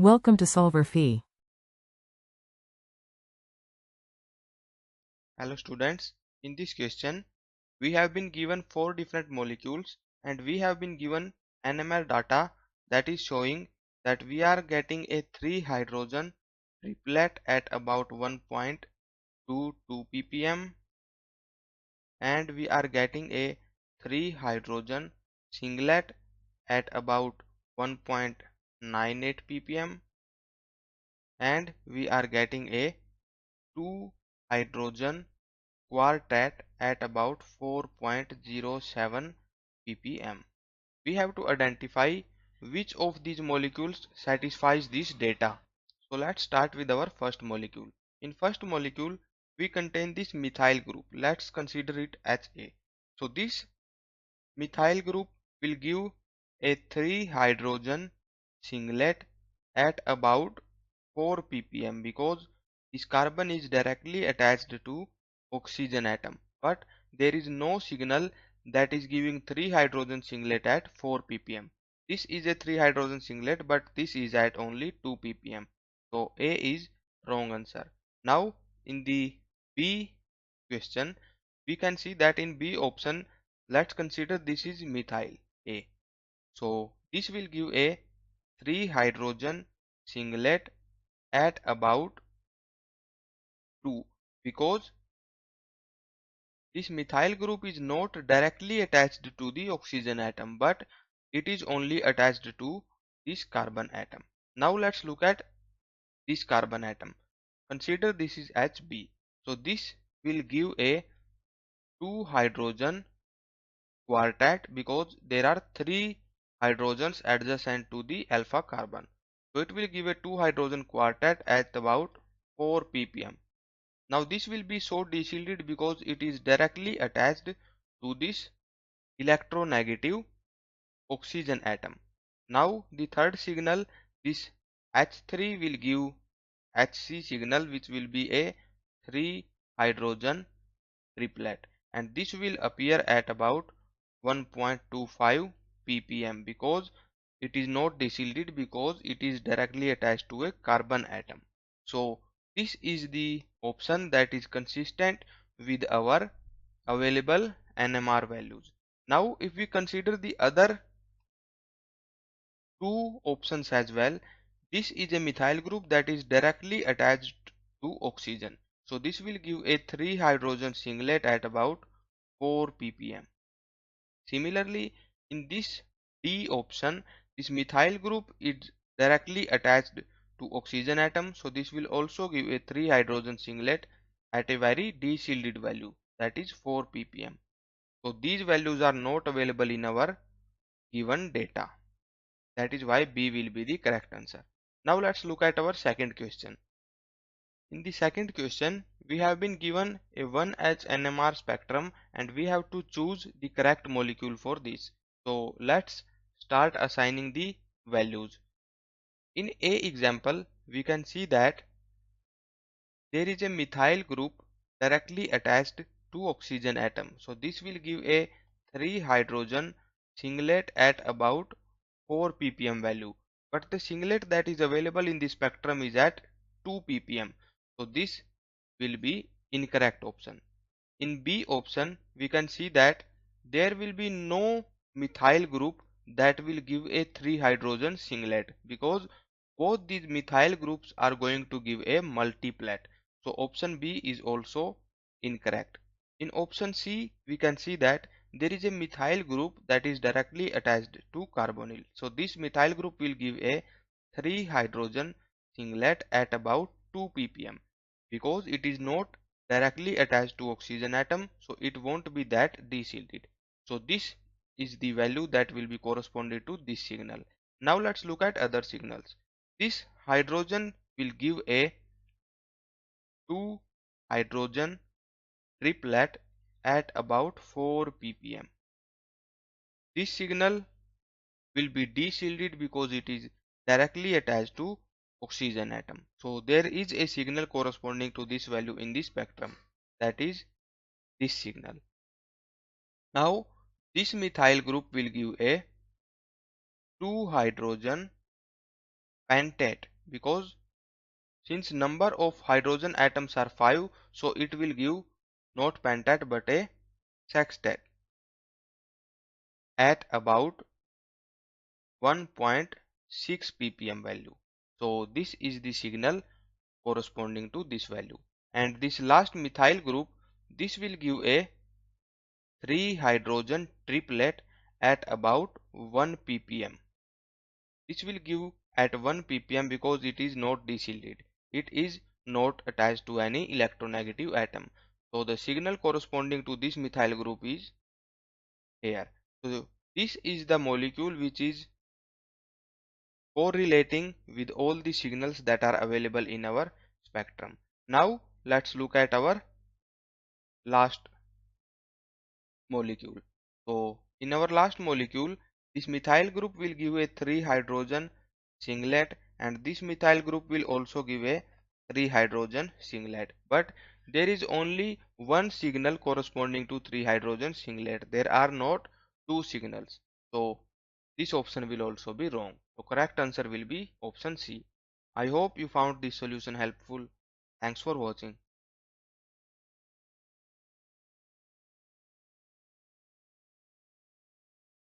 Welcome to solverfy. Hello students, in this question we have been given 4 different molecules and we have been given NMR data that is showing that we are getting a 3 hydrogen triplet at about 1.22 ppm and we are getting a 3 hydrogen singlet at about 1.98 ppm and we are getting a 2 hydrogen quartet at about 4.07 ppm. We have to identify which of these molecules satisfies this data. So let's start with our first molecule. In first molecule, we contain this methyl group. Let's consider it HA. So this methyl group will give a 3 hydrogen singlet at about 4 ppm because this carbon is directly attached to oxygen atom, but there is no signal that is giving 3 hydrogen singlet at 4 ppm. This is a 3 hydrogen singlet, but this is at only 2 ppm. So A is wrong answer. Now in the B question, we can see that in B option, let's consider this is methyl A. So this will give a 3 hydrogen singlet at about 2 because this methyl group is not directly attached to the oxygen atom, but it is only attached to this carbon atom. Now let's look at this carbon atom. Consider this is HB. So this will give a 2 hydrogen quartet because there are 3 hydrogens adjacent to the alpha carbon. So it will give a 2 hydrogen quartet at about 4 ppm. Now this will be so deshielded because it is directly attached to this electronegative oxygen atom. Now the third signal, this H3 will give Hc signal, which will be a 3 hydrogen triplet, and this will appear at about 1.25 ppm because it is not deshielded because it is directly attached to a carbon atom. So this is the option that is consistent with our available NMR values. Now if we consider the other two options as well, this is a methyl group that is directly attached to oxygen. So this will give a 3 hydrogen singlet at about 4 ppm. Similarly, in this D option, this methyl group is directly attached to oxygen atom. So this will also give a 3 hydrogen singlet at a very deshielded value, that is 4 ppm. So these values are not available in our given data. That is why B will be the correct answer. Now let's look at our second question. In the second question, we have been given a 1H NMR spectrum and we have to choose the correct molecule for this. So let's start assigning the values. In A example, we can see that there is a methyl group directly attached to oxygen atom. So this will give a 3 hydrogen singlet at about 4 ppm value. But the singlet that is available in the spectrum is at 2 ppm. So this will be incorrect option. In B option, we can see that there will be no methyl group that will give a 3 hydrogen singlet because both these methyl groups are going to give a multiplet. So option B is also incorrect. In option C, we can see that there is a methyl group that is directly attached to carbonyl. So this methyl group will give a 3 hydrogen singlet at about 2 ppm because it is not directly attached to oxygen atom, so it won't be that deshielded. So this is the value that will be corresponding to this signal. Now let's look at other signals. This hydrogen will give a 2 hydrogen triplet at about 4 ppm. This signal will be deshielded because it is directly attached to oxygen atom. So there is a signal corresponding to this value in the spectrum, that is this signal. Now this methyl group will give a 2 hydrogen pentate because since number of hydrogen atoms are 5, so it will give not pentat but a sextet at about 1.6 ppm value. So this is the signal corresponding to this value. And this last methyl group, this will give a 3 hydrogen triplet at about 1 ppm. This will give at 1 ppm because it is not desilted. It is not attached to any electronegative atom. So the signal corresponding to this methyl group is here. So this is the molecule which is correlating with all the signals that are available in our spectrum. Now let's look at our last molecule. So in our last molecule, this methyl group will give a 3 hydrogen singlet, and this methyl group will also give a 3 hydrogen singlet. But there is only one signal corresponding to 3 hydrogen singlet. There are not two signals. So this option will also be wrong. So correct answer will be option C. I hope you found this solution helpful. Thanks for watching.